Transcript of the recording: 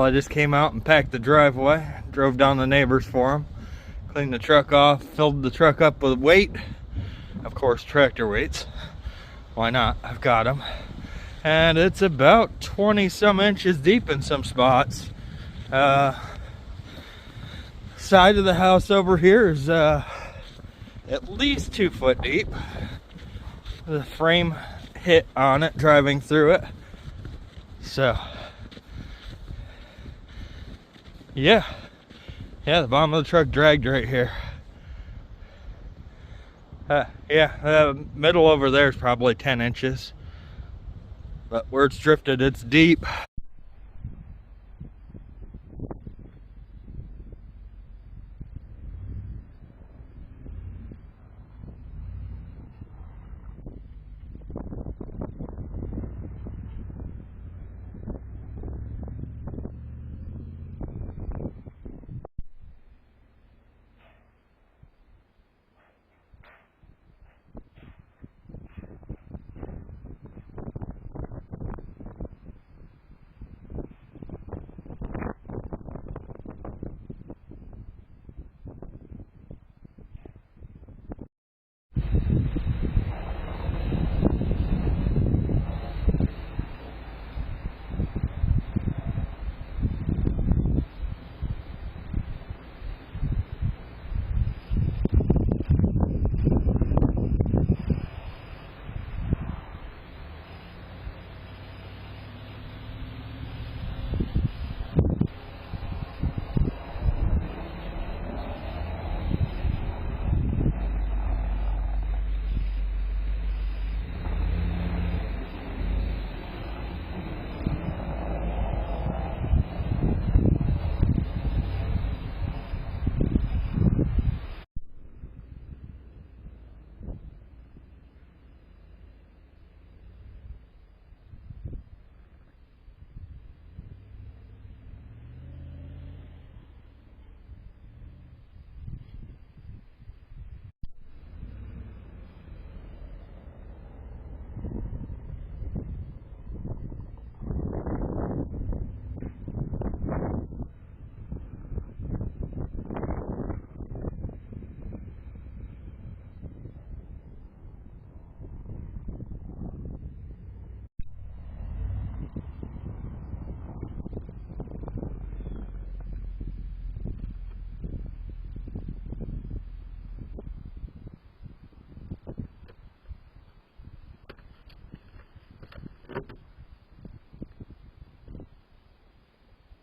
I just came out and packed the driveway, drove down the neighbors for them, cleaned the truck off, filled the truck up with weight, of course tractor weights, why not, I've got them, and it's about 20 some inches deep in some spots. Side of the house over here is at least 2 foot deep. The frame hit on it driving through it, so yeah, the bottom of the truck dragged right here. Middle over there is probably 10 inches, but where it's drifted, it's deep.